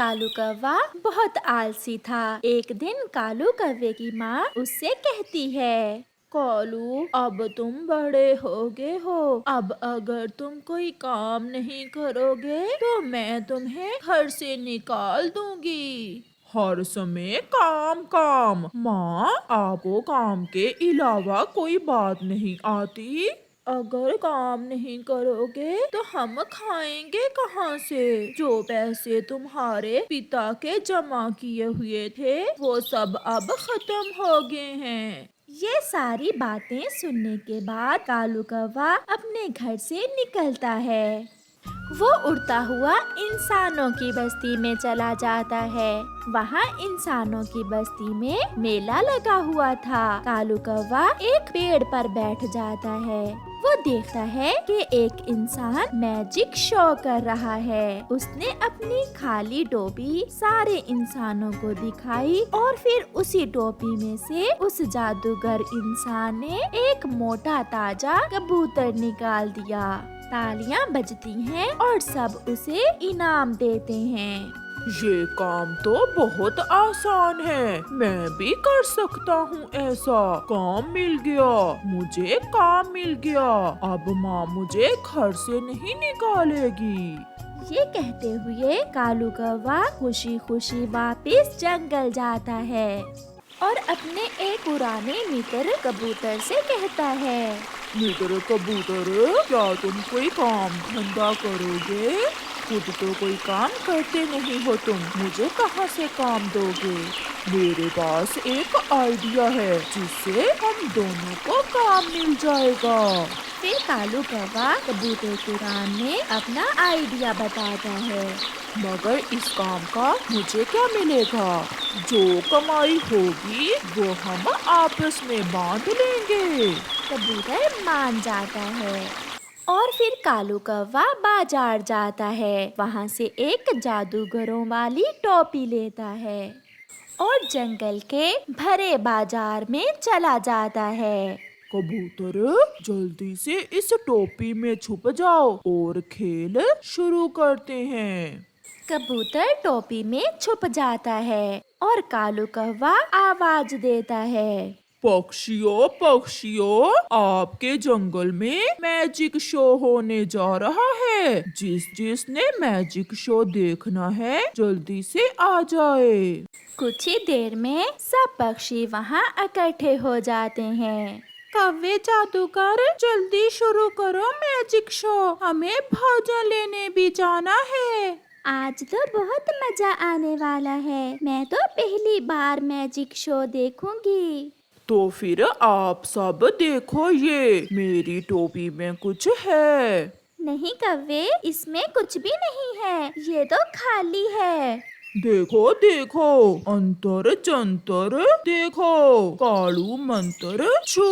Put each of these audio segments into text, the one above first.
कालू कौवा बहुत आलसी था। एक दिन कालू कौवे की माँ उससे कहती है, कालू अब तुम बड़े हो गए हो, अब अगर तुम कोई काम नहीं करोगे तो मैं तुम्हें घर से निकाल दूंगी। हर समय काम काम। माँ, आपको काम के अलावा कोई बात नहीं आती? अगर काम नहीं करोगे तो हम खाएंगे कहाँ से? जो पैसे तुम्हारे पिता के जमा किए हुए थे वो सब अब खत्म हो गए हैं। ये सारी बातें सुनने के बाद कालू कौवा अपने घर से निकलता है। वो उड़ता हुआ इंसानों की बस्ती में चला जाता है। वहाँ इंसानों की बस्ती में मेला लगा हुआ था। कालू कौवा एक पेड़ पर बैठ जाता है। वो देखता है कि एक इंसान मैजिक शो कर रहा है। उसने अपनी खाली टोपी सारे इंसानों को दिखाई और फिर उसी टोपी में से उस जादूगर इंसान ने एक मोटा ताजा कबूतर निकाल दिया। तालियां बजती हैं और सब उसे इनाम देते हैं। ये काम तो बहुत आसान है, मैं भी कर सकता हूँ ऐसा। काम मिल गया, मुझे काम मिल गया। अब माँ मुझे घर से नहीं निकालेगी। ये कहते हुए कालू कौवा खुशी खुशी वापस जंगल जाता है और अपने एक पुराने मित्र कबूतर से कहता है, मित्र कबूतर, क्या तुम कोई काम धंधा करोगे? खुद तो कोई काम करते नहीं हो तुम, मुझे कहाँ से काम दोगे? मेरे पास एक आइडिया है जिससे हम दोनों को काम मिल जाएगा। फिर कालू कौवा कबूतर के रान में अपना आइडिया बताता है। मगर इस काम का मुझे क्या मिलेगा? जो कमाई होगी वो हम आपस में बांट लेंगे। कबूतर मान जाता है और फिर कालू कौवा बाजार जाता है। वहाँ से एक जादूगरों वाली टोपी लेता है और जंगल के भरे बाजार में चला जाता है। कबूतर, जल्दी से इस टोपी में छुप जाओ और खेल शुरू करते हैं। कबूतर टोपी में छुप जाता है और कालू कौवा आवाज देता है, पक्षियों पक्षियों, आपके जंगल में मैजिक शो होने जा रहा है। जिसने मैजिक शो देखना है जल्दी से आ जाए। कुछ ही देर में सब पक्षी वहाँ इकट्ठे हो जाते हैं। कौवे जादूगर, जल्दी शुरू करो मैजिक शो, हमें भोजन लेने भी जाना है। आज तो बहुत मजा आने वाला है। मैं तो पहली बार मैजिक शो देखूंगी। तो फिर आप सब देखो, ये मेरी टोपी में कुछ है। नहीं कौवे, इसमें कुछ भी नहीं है, ये तो खाली है। देखो देखो, अंतर जंतर देखो, कालू मंत्र छू।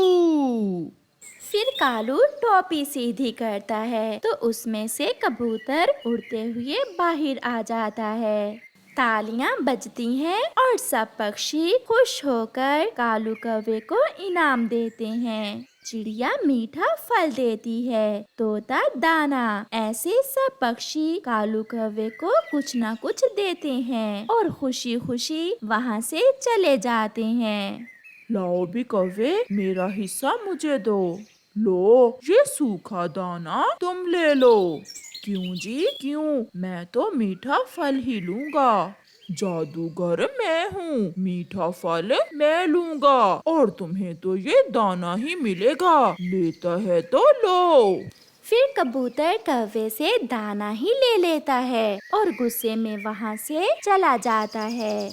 फिर कालू टोपी सीधी करता है तो उसमें से कबूतर उड़ते हुए बाहर आ जाता है। तालियां बजती हैं और सब पक्षी खुश होकर कालू कौवे को इनाम देते हैं। चिड़िया मीठा फल देती है, तोता दाना। ऐसे सब पक्षी कालू कौवे को कुछ न कुछ देते हैं और खुशी खुशी वहाँ से चले जाते हैं। लाओ भी कौवे, मेरा हिस्सा मुझे दो। लो, ये सूखा दाना तुम ले लो। क्यों जी क्यों, मैं तो मीठा फल ही लूंगा। जादूगर मैं हूँ, मीठा फल मैं लूंगा और तुम्हें तो ये दाना ही मिलेगा। लेता है तो लो। फिर कबूतर कौवे से दाना ही ले लेता है और गुस्से में वहाँ से चला जाता है।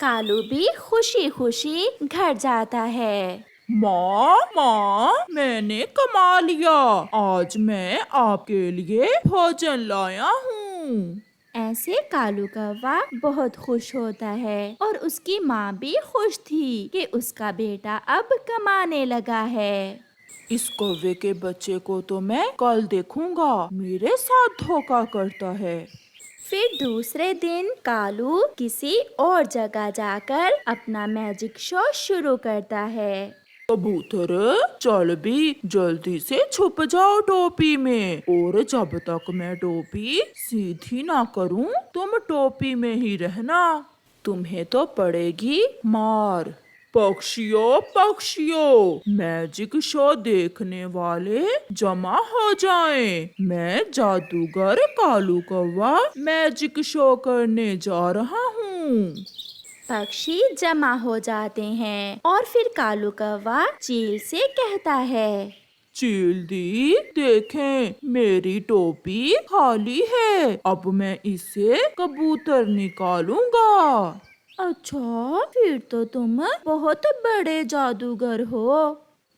कालू भी खुशी खुशी घर जाता है। माँ माँ, मैंने कमा लिया, आज मैं आपके लिए भोजन लाया हूँ। ऐसे कालू कौवा बहुत खुश होता है और उसकी माँ भी खुश थी कि उसका बेटा अब कमाने लगा है। इस कौवे के बच्चे को तो मैं कल देखूंगा, मेरे साथ धोखा करता है। फिर दूसरे दिन कालू किसी और जगह जाकर अपना मैजिक शो शुरू करता है। कबूतर चल भी जल्दी से छुप जाओ टोपी में, और जब तक मैं टोपी सीधी ना करूं तुम टोपी में ही रहना, तुम्हें तो पड़ेगी मार। पक्षियों पक्षियों, मैजिक शो देखने वाले जमा हो जाएं। मैं जादूगर कालू कौवा मैजिक शो करने जा रहा हूँ। पक्षी जमा हो जाते हैं और फिर कालू कौवा चील से कहता है। चील दी देखें, मेरी टोपी खाली है, अब मैं इसे कबूतर निकालूंगा। अच्छा, फिर तो तुम बहुत बड़े जादूगर हो।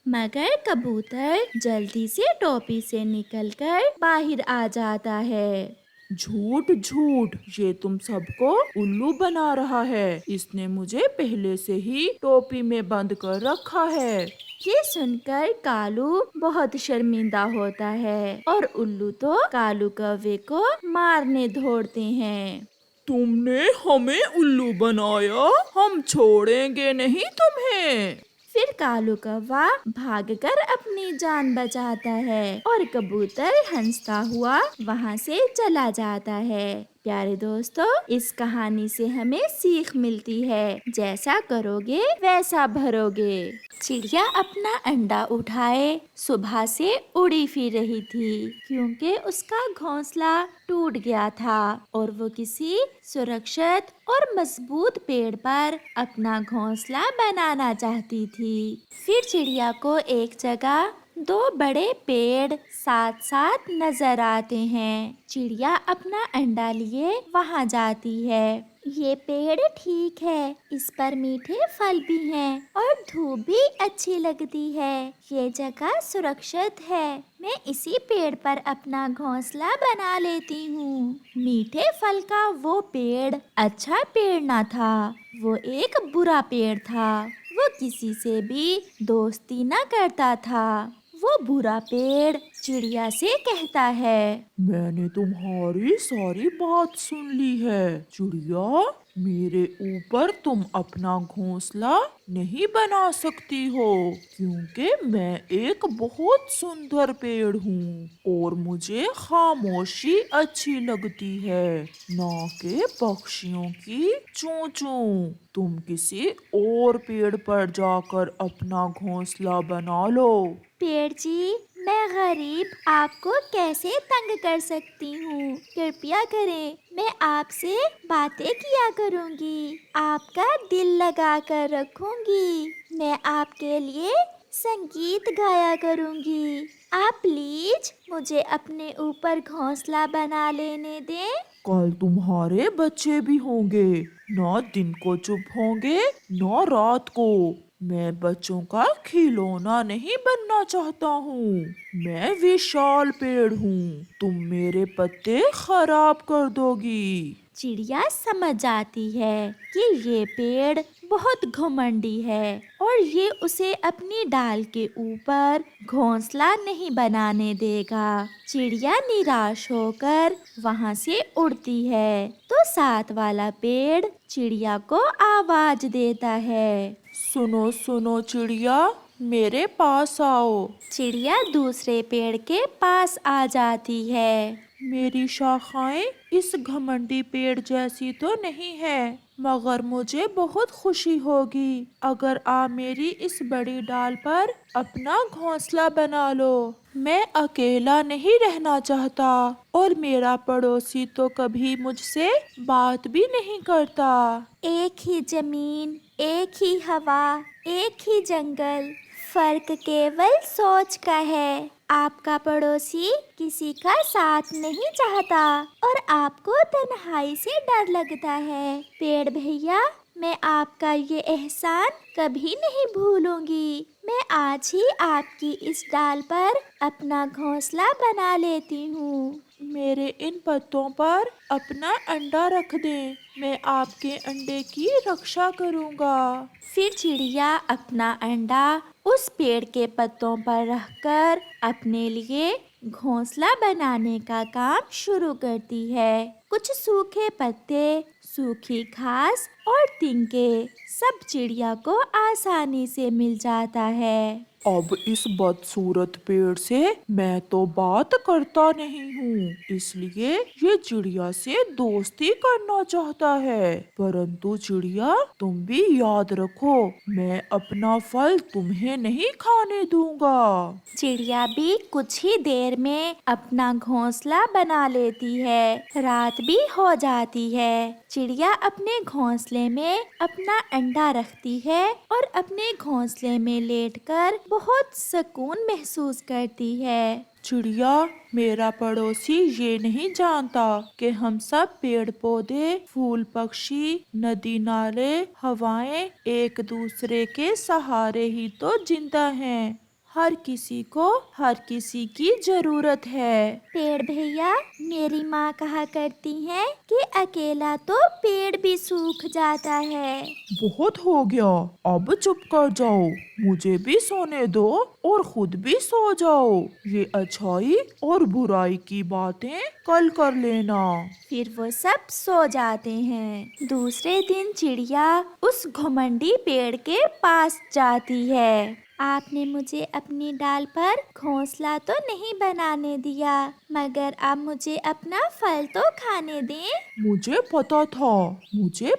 मगर कबूतर जल्दी से टोपी से निकलकर बाहर आ जाता है। झूठ झूठ, ये तुम सबको उल्लू बना रहा है, इसने मुझे पहले से ही टोपी में बंद कर रखा है। ये सुनकर कालू बहुत शर्मिंदा होता है और उल्लू तो कालू कौवे को मारने दौड़ते हैं। तुमने हमें उल्लू बनाया, हम छोड़ेंगे नहीं तुम्हें। फिर कालू कौवा भागकर अपनी जान बचाता है और कबूतर हंसता हुआ वहाँ से चला जाता है। प्यारे दोस्तों, इस कहानी से हमें सीख मिलती है, जैसा करोगे वैसा भरोगे। चिड़िया अपना अंडा उठाए सुबह से उड़ी फिर रही थी, क्योंकि उसका घोंसला टूट गया था और वो किसी सुरक्षित और मजबूत पेड़ पर अपना घोंसला बनाना चाहती थी। फिर चिड़िया को एक जगह दो बड़े पेड़ साथ साथ नजर आते हैं। चिड़िया अपना अंडा लिए वहाँ जाती है। ये पेड़ ठीक है, इस पर मीठे फल भी हैं और धूप भी अच्छी लगती है। ये जगह सुरक्षित है, मैं इसी पेड़ पर अपना घोंसला बना लेती हूँ। मीठे फल का वो पेड़ अच्छा पेड़ ना था, वो एक बुरा पेड़ था। वो किसी से भी दोस्ती न करता था। वो बुरा पेड़ चिड़िया से कहता है, मैंने तुम्हारी सारी बात सुन ली है चिड़िया, मेरे ऊपर तुम अपना घोंसला नहीं बना सकती हो, क्योंकि मैं एक बहुत सुंदर पेड़ हूँ और मुझे खामोशी अच्छी लगती है, ना कि पक्षियों की चूं चूं। तुम किसी और पेड़ पर जाकर अपना घोंसला बना लो। पेड़ जी, मैं गरीब आपको कैसे तंग कर सकती हूँ, कृपया करें, मैं आपसे बातें किया करूँगी, आपका दिल लगा कर रखूँगी, मैं आपके लिए संगीत गाया करूँगी। आप प्लीज मुझे अपने ऊपर घोंसला बना लेने दें। कल तुम्हारे बच्चे भी होंगे, ना दिन को चुप होंगे ना रात को। मैं बच्चों का खिलौना नहीं बनना चाहता हूँ, मैं विशाल पेड़ हूँ, तुम मेरे पत्ते खराब कर दोगी। चिड़िया समझ जाती है कि ये पेड़ बहुत घमंडी है और ये उसे अपनी डाल के ऊपर घोंसला नहीं बनाने देगा। चिड़िया निराश होकर वहाँ से उड़ती है, तो साथ वाला पेड़ चिड़िया को आवाज देता है, सुनो सुनो चिड़िया, मेरे पास आओ। चिड़िया दूसरे पेड़ के पास आ जाती है। मेरी शाखाएं इस घमंडी पेड़ जैसी तो नहीं है, मगर मुझे बहुत खुशी होगी अगर आप मेरी इस बड़ी डाल पर अपना घोंसला बना लो। मैं अकेला नहीं रहना चाहता और मेरा पड़ोसी तो कभी मुझसे बात भी नहीं करता। एक ही जमीन, एक ही हवा, एक ही जंगल, फर्क केवल सोच का है। आपका पड़ोसी किसी का साथ नहीं चाहता और आपको तन्हाई से डर लगता है। पेड़ भैया, मैं आपका ये एहसान कभी नहीं भूलूंगी। मैं आज ही आपकी इस डाल पर अपना घोंसला बना लेती हूँ। मेरे इन पत्तों पर अपना अंडा रख दें, मैं आपके अंडे की रक्षा करूँगा। फिर चिड़िया अपना अंडा उस पेड़ के पत्तों पर रखकर अपने लिए घोंसला बनाने का काम शुरू करती है। कुछ सूखे पत्ते, सूखी घास और तिनके सब चिड़िया को आसानी से मिल जाता है। अब इस बदसूरत पेड़ से मैं तो बात करता नहीं हूँ, इसलिए ये चिड़िया से दोस्ती करना चाहता है। परंतु चिड़िया, तुम भी याद रखो, मैं अपना फल तुम्हें नहीं खाने दूंगा। चिड़िया भी कुछ ही देर में अपना घोंसला बना लेती है। रात भी हो जाती है। चिड़िया अपने घोंसले में अपना अंडा रखती है और अपने घोंसले में लेटकर बहुत सुकून महसूस करती है। चिड़िया, मेरा पड़ोसी ये नहीं जानता कि हम सब पेड़ पौधे, फूल पक्षी, नदी नाले, हवाएं एक दूसरे के सहारे ही तो जिंदा हैं। हर किसी को हर किसी की जरूरत है। पेड़ भैया, मेरी माँ कहा करती है कि अकेला तो पेड़ भी सूख जाता है। बहुत हो गया, अब चुप कर जाओ, मुझे भी सोने दो और खुद भी सो जाओ। ये अच्छाई और बुराई की बातें कल कर लेना। फिर वो सब सो जाते हैं। दूसरे दिन चिड़िया उस घुमंडी पेड़ के पास जाती है। आपने मुझे अपनी डाल पर घोंसला तो नहीं बनाने दिया, मगर आप मुझे अपना फल तो खाने दें। मुझे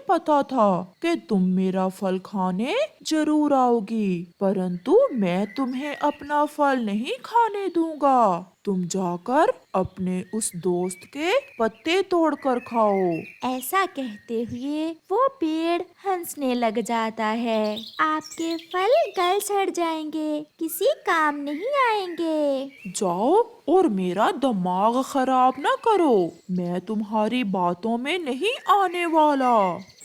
पता था कि तुम मेरा फल खाने जरूर आओगी, परंतु मैं तुम्हें अपना फल नहीं खाने दूंगा। तुम जाकर अपने उस दोस्त के पत्ते तोड़कर खाओ। ऐसा कहते हुए वो पेड़ हंसने लग जाता है। आपके फल गल सड़ जाएंगे, किसी काम नहीं आएंगे। जाओ और मेरा दिमाग खराब न करो, मैं तुम्हारी बातों में नहीं आने वाला।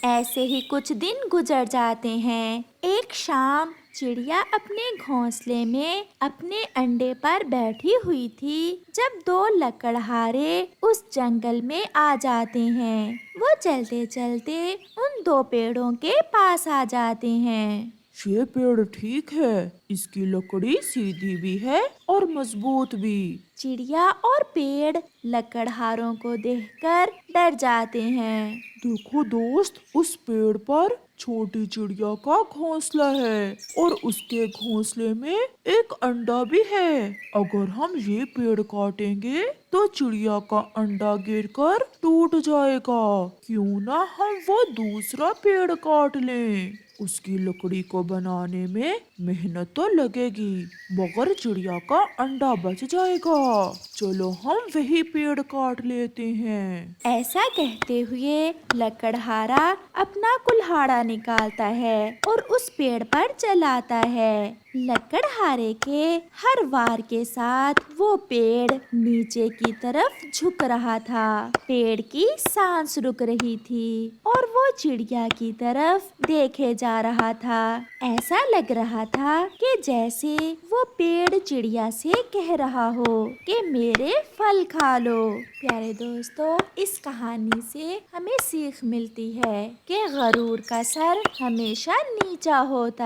ऐसे ही कुछ दिन गुजर जाते हैं। एक शाम चिड़िया अपने घोंसले में अपने अंडे पर बैठी हुई थी जब दो लकड़हारे उस जंगल में आ जाते हैं। वो चलते चलते उन दो पेड़ों के पास आ जाते हैं। ये पेड़ ठीक है, इसकी लकड़ी सीधी भी है और मजबूत भी। चिड़िया और पेड़ लकड़हारों को देखकर डर जाते हैं। देखो दोस्त, उस पेड़ पर छोटी चिड़िया का घोंसला है और उसके घोंसले में एक अंडा भी है। अगर हम ये पेड़ काटेंगे तो चिड़िया का अंडा गिरकर टूट जाएगा। क्यों ना हम वो दूसरा पेड़ काट लें। उसकी लकड़ी को बनाने में मेहनत तो लगेगी, मगर चिड़िया का अंडा बच जाएगा। चलो हम वही पेड़ काट लेते हैं। ऐसा कहते हुए लकड़हारा अपना कुल्हाड़ा निकालता है और उस पेड़ पर चलाता है। लकड़हारे के हर वार के साथ वो पेड़ नीचे की तरफ झुक रहा था। पेड़ की सांस रुक रही थी और वो चिड़िया की तरफ देखे जा रहा था। ऐसा लग रहा था कि जैसे वो पेड़ चिड़िया से कह रहा हो कि मेरे फल खा लो। प्यारे दोस्तों, इस कहानी से हमें सीख मिलती है कि गरूर का सर हमेशा नीचा होता